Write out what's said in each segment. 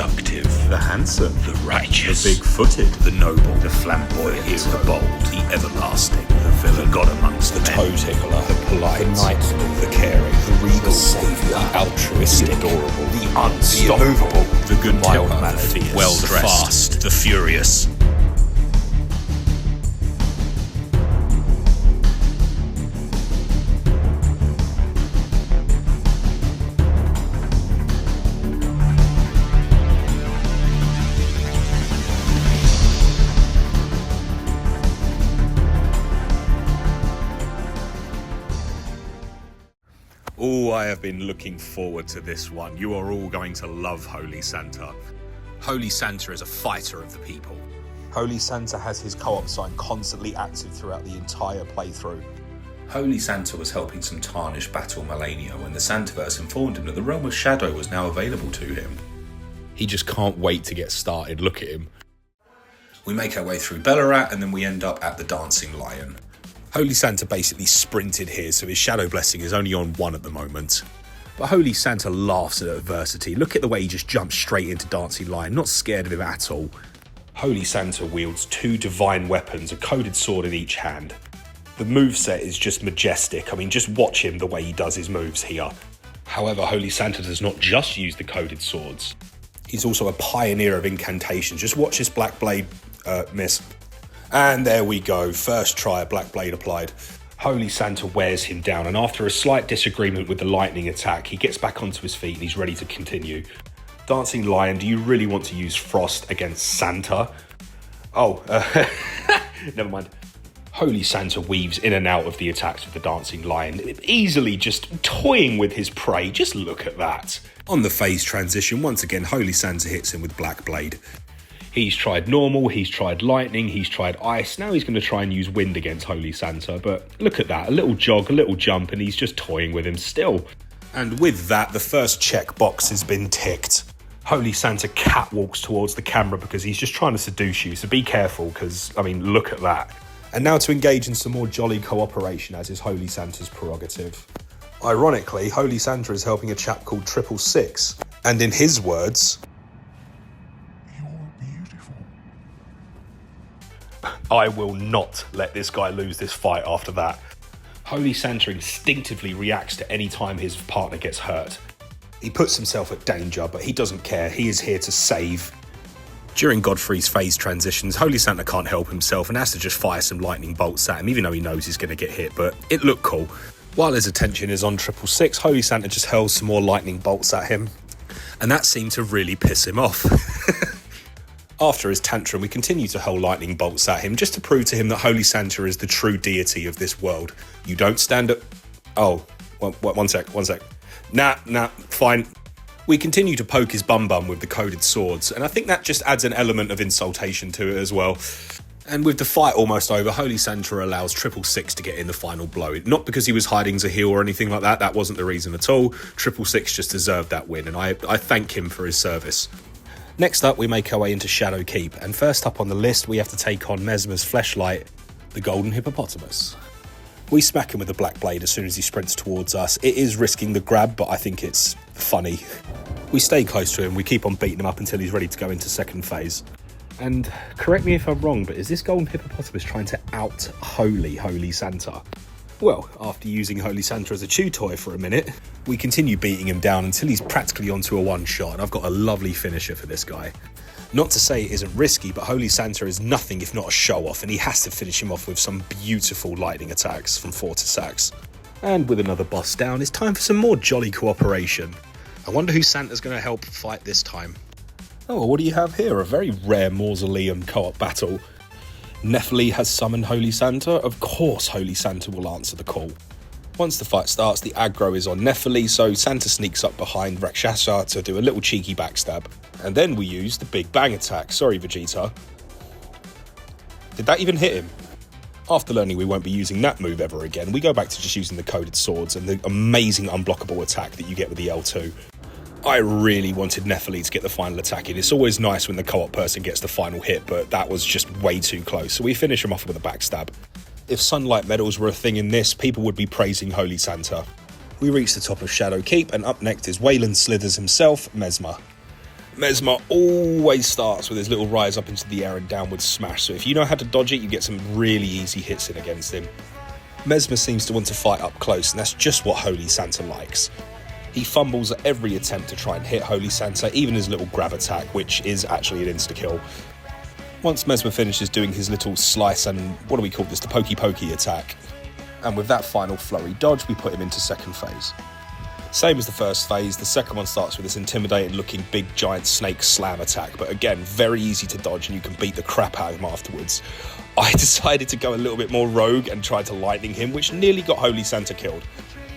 seductive, the handsome, the righteous, the big-footed, the noble, the flamboyant, the bold, the everlasting, the villain, God amongst the toe tickler, the polite, the knightly, the caring, the regal, the saviour, the altruistic, the adorable, the unstoppable, the good mild tipper, mannered, the well-dressed, the fast, the furious. Oh, I have been looking forward to this one. You are all going to love Holy Santa. Holy Santa is a fighter of the people. Holy Santa has his co-op sign constantly active throughout the entire playthrough. Holy Santa was helping some tarnished battle Melania when the Santaverse informed him that the Realm of Shadow was now available to him. He just can't wait to get started. Look at him. We make our way through Ballarat and then we end up at the Dancing Lion. Holy Santa basically sprinted here, so his Shadow Blessing is only on 1 at the moment. But Holy Santa laughs at adversity. Look at the way he just jumps straight into Dancing Lion, not scared of him at all. Holy Santa wields 2 divine weapons, a coded sword in each hand. The moveset is just majestic. I mean, just watch him the way he does his moves here. However, Holy Santa does not just use the coded swords. He's also a pioneer of incantations. Just watch this Black Blade miss. And there we go, first try, Black Blade applied. Holy Santa wears him down, and after a slight disagreement with the lightning attack, he gets back onto his feet and he's ready to continue. Dancing Lion, do you really want to use Frost against Santa? Oh, never mind. Holy Santa weaves in and out of the attacks of the Dancing Lion, easily just toying with his prey. Just look at that. On the phase transition, once again, Holy Santa hits him with Black Blade. He's tried normal, he's tried lightning, he's tried ice. Now he's going to try and use wind against Holy Santa. But look at that, a little jog, a little jump, and he's just toying with him still. And with that, the first checkbox has been ticked. Holy Santa catwalks towards the camera because he's just trying to seduce you. So be careful because, I mean, look at that. And now to engage in some more jolly cooperation, as is Holy Santa's prerogative. Ironically, Holy Santa is helping a chap called 666. And in his words, I will not let this guy lose this fight after that. Holy Santa instinctively reacts to any time his partner gets hurt. He puts himself at danger, but he doesn't care. He is here to save. During Godfrey's phase transitions, Holy Santa can't help himself and has to just fire some lightning bolts at him, even though he knows he's going to get hit, but it looked cool. While his attention is on 666, Holy Santa just hurls some more lightning bolts at him, and that seemed to really piss him off. After his tantrum, we continue to hurl lightning bolts at him just to prove to him that Holy Santa is the true deity of this world. You don't stand up... Oh, one sec. Nah, fine. We continue to poke his bum with the coded swords, and I think that just adds an element of insultation to it as well. And with the fight almost over, Holy Santa allows 666 to get in the final blow. Not because he was hiding to heal or anything like that, that wasn't the reason at all. 666 just deserved that win, and I thank him for his service. Next up, we make our way into Shadow Keep, and first up on the list, we have to take on Mesmer's fleshlight, the Golden Hippopotamus. We smack him with the Black Blade as soon as he sprints towards us. It is risking the grab, but I think it's funny. We stay close to him, we keep on beating him up until he's ready to go into second phase. And correct me if I'm wrong, but is this Golden Hippopotamus trying to out-Holy Santa? Well, after using Holy Santa as a chew toy for a minute, we continue beating him down until he's practically onto a one-shot, and I've got a lovely finisher for this guy. Not to say it isn't risky, but Holy Santa is nothing if not a show-off, and he has to finish him off with some beautiful lightning attacks from Fortissax. And with another boss down, it's time for some more jolly cooperation. I wonder who Santa's going to help fight this time. Oh, what do you have here? A very rare mausoleum co-op battle. Nephili has summoned Holy Santa. Of course Holy Santa will answer the call. Once the fight starts, the aggro is on Nephili, so Santa sneaks up behind Rakshasa to do a little cheeky backstab. And then we use the Big Bang attack. Sorry, Vegeta. Did that even hit him? After learning we won't be using that move ever again, we go back to just using the coded swords and the amazing unblockable attack that you get with the L2. I really wanted Nephili to get the final attack in. It's always nice when the co-op person gets the final hit, but that was just way too close, so we finish him off with a backstab. If sunlight medals were a thing in this, people would be praising Holy Santa. We reach the top of Shadow Keep, and up next is Wayland Slithers himself, Mesmer. Mesmer always starts with his little rise up into the air and downward smash, so if you know how to dodge it, you get some really easy hits in against him. Mesmer seems to want to fight up close, and that's just what Holy Santa likes. He fumbles at every attempt to try and hit Holy Santa, even his little grab attack, which is actually an insta-kill. Once Mesmer finishes doing his little slice and, what do we call this, the pokey attack, and with that final flurry dodge, we put him into second phase. Same as the first phase, the second one starts with this intimidating looking big giant snake slam attack, but again, very easy to dodge and you can beat the crap out of him afterwards. I decided to go a little bit more rogue and tried to lightning him, which nearly got Holy Santa killed.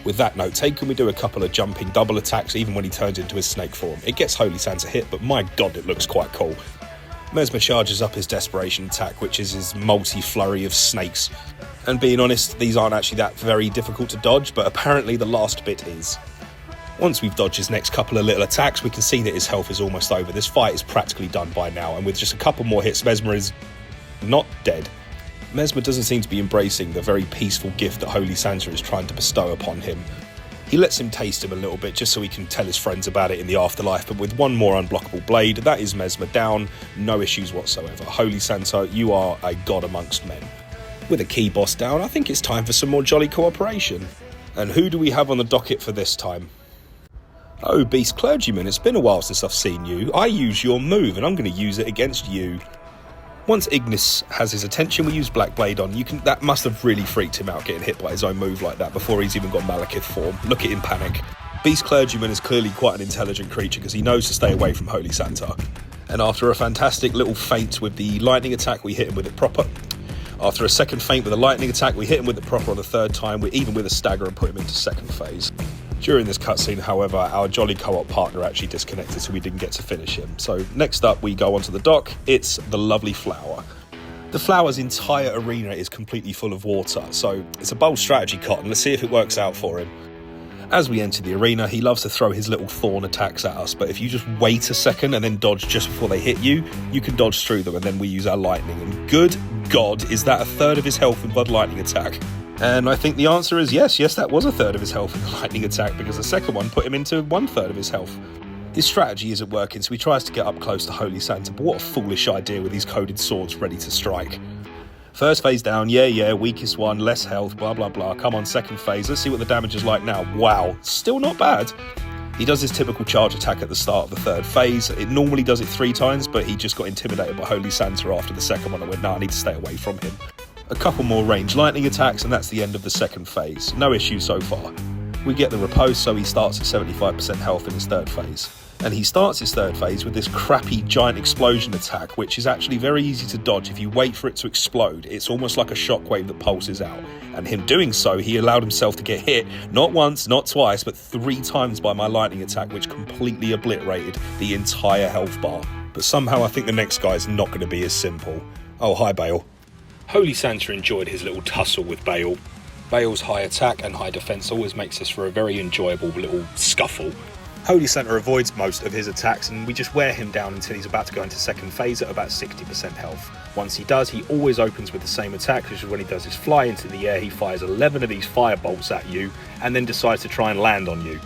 With that note taken, we do a couple of jumping double attacks even when he turns into his snake form. It gets Holy Santa hit, but my god, it looks quite cool. Mesmer charges up his desperation attack, which is his multi-flurry of snakes. And being honest, these aren't actually that very difficult to dodge, but apparently the last bit is. Once we've dodged his next couple of little attacks, we can see that his health is almost over. This fight is practically done by now, and with just a couple more hits, Mesmer is not dead. Mesmer doesn't seem to be embracing the very peaceful gift that Holy Santa is trying to bestow upon him. He lets him taste him a little bit just so he can tell his friends about it in the afterlife, but with one more unblockable blade, that is Mesmer down, no issues whatsoever. Holy Santa, you are a god amongst men. With a key boss down, I think it's time for some more jolly cooperation. And who do we have on the docket for this time? Oh, Beast Clergyman, it's been a while since I've seen you. I use your move, and I'm going to use it against you. Once Ignis has his attention, we use Black Blade on. That must have really freaked him out getting hit by his own move like that before he's even got Malekith form. Look at him panic. Beast Clergyman is clearly quite an intelligent creature because he knows to stay away from Holy Santa. And after a fantastic little feint with the lightning attack, we hit him with it proper. After a second feint with a lightning attack, we hit him with it proper on the third time, even with a stagger, and put him into second phase. During this cutscene, however, our jolly co-op partner actually disconnected, so we didn't get to finish him. So next up, we go onto the dock. It's the lovely Flower. The Flower's entire arena is completely full of water, so it's a bold strategy, Cotton. Let's see if it works out for him. As we enter the arena, he loves to throw his little thorn attacks at us, but if you just wait a second and then dodge just before they hit you, you can dodge through them, and then we use our lightning. And good God, is that a third of his health in Blood Lightning attack? And I think the answer is yes, that was a third of his health in the lightning attack, because the second one put him into 1/3 of his health. His strategy isn't working, so he tries to get up close to Holy Santa, but what a foolish idea with these coded swords ready to strike. First phase down, yeah, weakest one, less health, blah, blah, blah. Come on, second phase, let's see what the damage is like now. Wow, still not bad. He does his typical charge attack at the start of the third phase. It normally does it 3 times, but he just got intimidated by Holy Santa after the second one and went, nah, I need to stay away from him. A couple more ranged lightning attacks, and that's the end of the second phase. No issue so far. We get the riposte, so he starts at 75% health in his third phase. And he starts his third phase with this crappy giant explosion attack, which is actually very easy to dodge if you wait for it to explode. It's almost like a shockwave that pulses out. And him doing so, he allowed himself to get hit, not once, not twice, but 3 times by my lightning attack, which completely obliterated the entire health bar. But somehow I think the next guy is not going to be as simple. Oh, hi, Bale. Holy Santa enjoyed his little tussle with Bale. Bale's high attack and high defense always makes this for a very enjoyable little scuffle. Holy Santa avoids most of his attacks, and we just wear him down until he's about to go into second phase at about 60% health. Once he does, he always opens with the same attack, which is when he does his fly into the air, he fires 11 of these fire bolts at you, and then decides to try and land on you.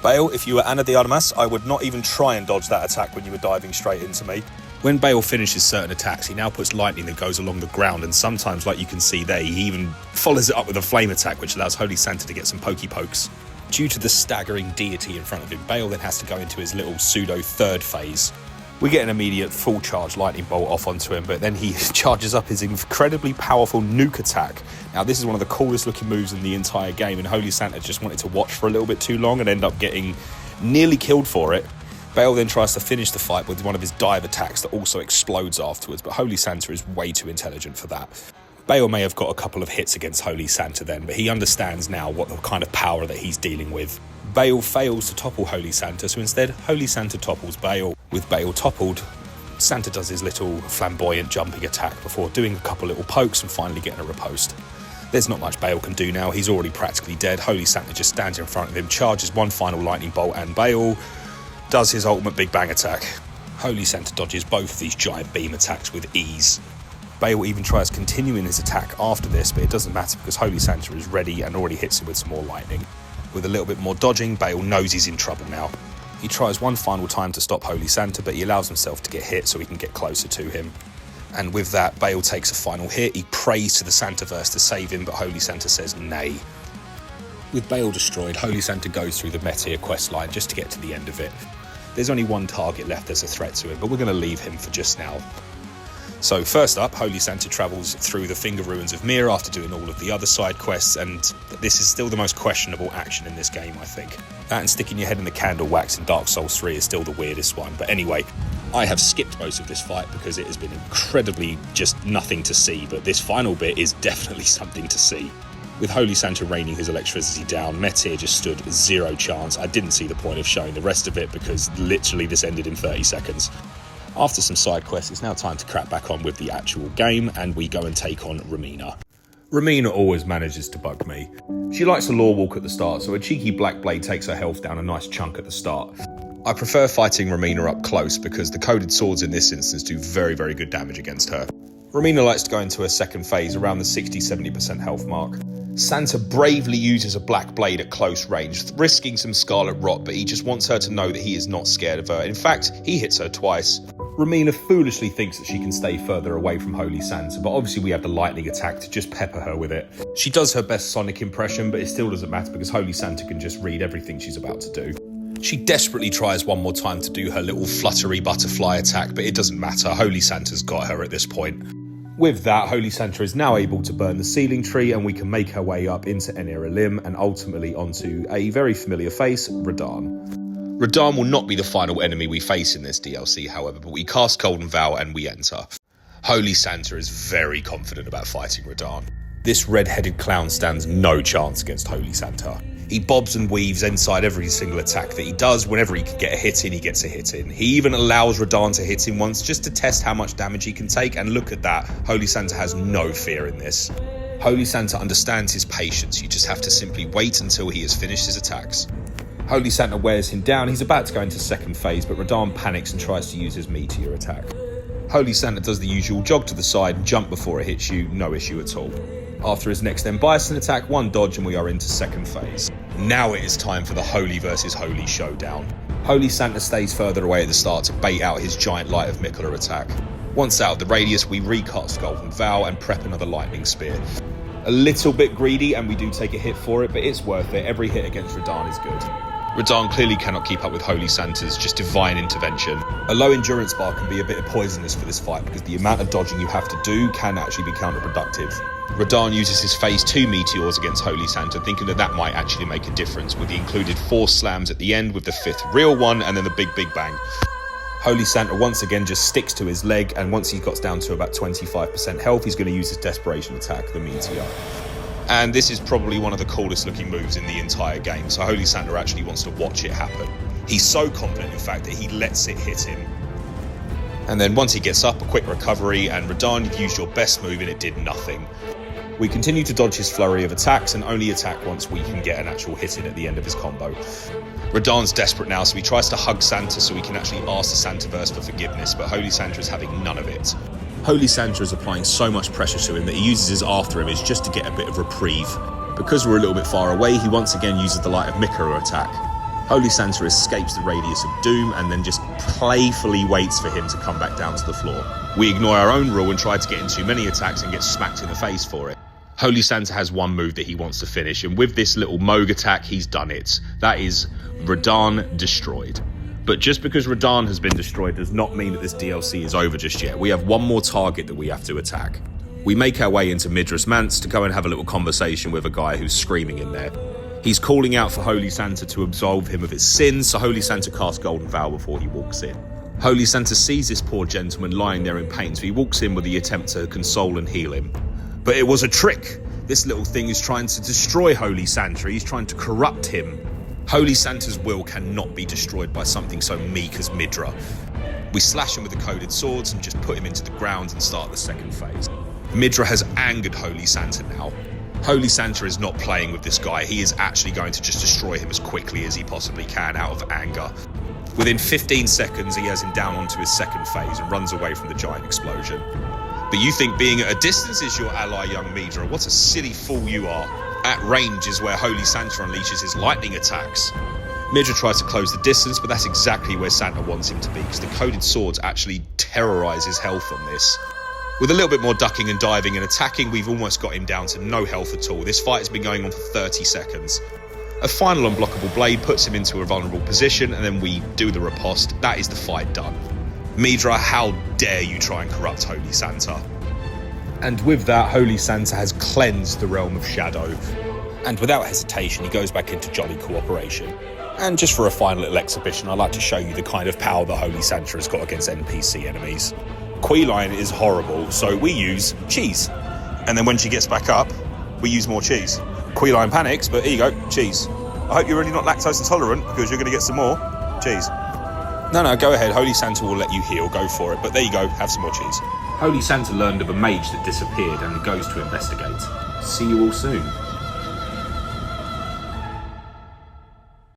Bale, if you were Ana de Armas, I would not even try and dodge that attack when you were diving straight into me. When Bale finishes certain attacks, he now puts lightning that goes along the ground, and sometimes, like you can see there, he even follows it up with a flame attack, which allows Holy Santa to get some pokey pokes. Due to the staggering deity in front of him, Bale then has to go into his little pseudo third phase. We get an immediate full charge lightning bolt off onto him, but then he charges up his incredibly powerful nuke attack. Now this is one of the coolest looking moves in the entire game, and Holy Santa just wanted to watch for a little bit too long and end up getting nearly killed for it. Bale then tries to finish the fight with one of his dive attacks that also explodes afterwards, but Holy Santa is way too intelligent for that. Bale may have got a couple of hits against Holy Santa then, but he understands now what the kind of power that he's dealing with. Bale fails to topple Holy Santa, so instead Holy Santa topples Bale. With Bale toppled, Santa does his little flamboyant jumping attack before doing a couple little pokes and finally getting a riposte. There's not much Bale can do now, he's already practically dead. Holy Santa just stands in front of him, charges one final lightning bolt, and Bale does his ultimate Big Bang attack. Holy Santa dodges both of these giant beam attacks with ease. Bale even tries continuing his attack after this, but it doesn't matter because Holy Santa is ready and already hits him with some more lightning. With a little bit more dodging, Bale knows he's in trouble now. He tries one final time to stop Holy Santa, but he allows himself to get hit so he can get closer to him. And with that, Bale takes a final hit. He prays to the Santaverse to save him, but Holy Santa says nay. With Bale destroyed, Holy Santa goes through the Meteor quest line just to get to the end of it. There's only one target left as a threat to him, but we're going to leave him for just now. So first up, Holy Santa travels through the Finger Ruins of Mir after doing all of the other side quests, and this is still the most questionable action in this game, I think. That and sticking your head in the candle wax in Dark Souls 3 is still the weirdest one. But anyway, I have skipped most of this fight because it has been incredibly just nothing to see, but this final bit is definitely something to see. With Holy Santa raining his electricity down, Meteor just stood zero chance. I didn't see the point of showing the rest of it because literally this ended in 30 seconds. After some side quests, it's now time to crack back on with the actual game, and we go and take on Romina. Romina always manages to bug me. She likes to lore walk at the start, so a cheeky black blade takes her health down a nice chunk at the start. I prefer fighting Romina up close because the coded swords in this instance do very, very good damage against her. Romina likes to go into her second phase around the 60-70% health mark. Santa bravely uses a black blade at close range, risking some scarlet rot, but he just wants her to know that he is not scared of her. In fact, he hits her twice. Romina foolishly thinks that she can stay further away from Holy Santa, but obviously we have the lightning attack to just pepper her with it. She does her best Sonic impression, but it still doesn't matter because Holy Santa can just read everything she's about to do. She desperately tries one more time to do her little fluttery butterfly attack, but it doesn't matter. Holy Santa's got her at this point. With that, Holy Santa is now able to burn the Sealing Tree, and we can make our way up into Enir Elim and ultimately onto a very familiar face, Radagon. Radagon will not be the final enemy we face in this DLC, however, but we cast Golden Vow and we enter. Holy Santa is very confident about fighting Radagon. This red-headed clown stands no chance against Holy Santa. He bobs and weaves inside every single attack that he does. Whenever he can get a hit in, he gets a hit in. He even allows Radagon to hit him once just to test how much damage he can take, and look at that, Holy Santa has no fear in this. Holy Santa understands his patience. You just have to simply wait until he has finished his attacks. Holy Santa wears him down. He's about to go into second phase, but Radagon panics and tries to use his meteor attack. Holy Santa does the usual jog to the side and jump before it hits you, no issue at all. After his next M Bison attack, one dodge and we are into second phase. Now it is time for the Holy versus Holy showdown. Holy Santa stays Further away at the start to bait out his giant Light of Miquella attack. Once out of the radius, we recast Golden Vow and prep another Lightning Spear. A little bit greedy and we do take a hit for it, but it's worth it. Every hit against Radagon is good. Radagon clearly cannot keep up with Holy Santa's just divine intervention. A low endurance bar can be a bit poisonous for this fight because the amount of dodging you have to do can actually be counterproductive. Radagon uses his phase 2 meteors against Holy Santa, thinking that that might actually make a difference, with the included 4 slams at the end, with the 5th real one and then the big bang. Holy Santa once again just sticks to his leg, and once he got down to about 25% health, he's going to use his desperation attack, the meteor. And this is probably one of the coolest looking moves in the entire game, so Holy Santa actually wants to watch it happen. He's so confident, in fact, that he lets it hit him. And then once he gets up, a quick recovery, and Radagon, you've used your best move and it did nothing. We continue to dodge his flurry of attacks and only attack once we can get an actual hit in at the end of his combo. Radagon's desperate now, so he tries to hug Santa so he can actually ask the Santaverse for forgiveness, but Holy Santa is having none of it. Holy Santa is applying so much pressure to him that he uses his after image just to get a bit of reprieve. Because we're a little bit far away, he once again uses the Light of Miquella attack. Holy Santa escapes the radius of doom and then just playfully waits for him to come back down to the floor. We ignore our own rule and try to get in too many attacks and get smacked in the face for it. Holy Santa has one move that he wants to finish, and with this little Moog attack, he's done it. That is Radagon destroyed. But just because Radagon has been destroyed does not mean that this DLC is over just yet. We have one more target that we have to attack. We make our way into Midrash Manse to go and have a little conversation with a guy who's screaming in there. He's calling out for Holy Santa to absolve him of his sins, so Holy Santa casts Golden Vow before he walks in. Holy Santa sees this poor gentleman lying there in pain, so he walks in with the attempt to console and heal him. But it was a trick. This little thing is trying to destroy Holy Santa. He's trying to corrupt him. Holy Santa's will cannot be destroyed by something so meek as Midra. We slash him with the coded swords and just put him into the ground and start the second phase. Midra has angered Holy Santa now. Holy Santa is not playing with this guy. He is actually going to just destroy him as quickly as he possibly can out of anger. Within 15 seconds, he has him down onto his second phase and runs away from the giant explosion. But you think being at a distance is your ally, young Midra. What a silly fool you are. At range is where Holy Santa unleashes his lightning attacks. Midra tries to close the distance, but that's exactly where Santa wants him to be, because the coded swords actually terrorise his health on this. With a little bit more ducking and diving and attacking, we've almost got him down to no health at all. This fight has been going on for 30 seconds. A final unblockable blade puts him into a vulnerable position, and then we do the riposte. That is the fight done. Midra, how dare you try and corrupt Holy Santa? And with that, Holy Santa has cleansed the realm of Shadow. And without hesitation, he goes back into jolly cooperation. And just for a final little exhibition, I'd like to show you the kind of power that Holy Santa has got against NPC enemies. Queeline is horrible, so we use cheese. And then when she gets back up, we use more cheese. Queeline panics, but here you go, cheese. I hope you're really not lactose intolerant, because you're going to get some more cheese. No, go ahead. Holy Santa will let you heal. Go for it. But there you go. Have some more cheese. Holy Santa learned of a mage that disappeared and goes to investigate. See you all soon.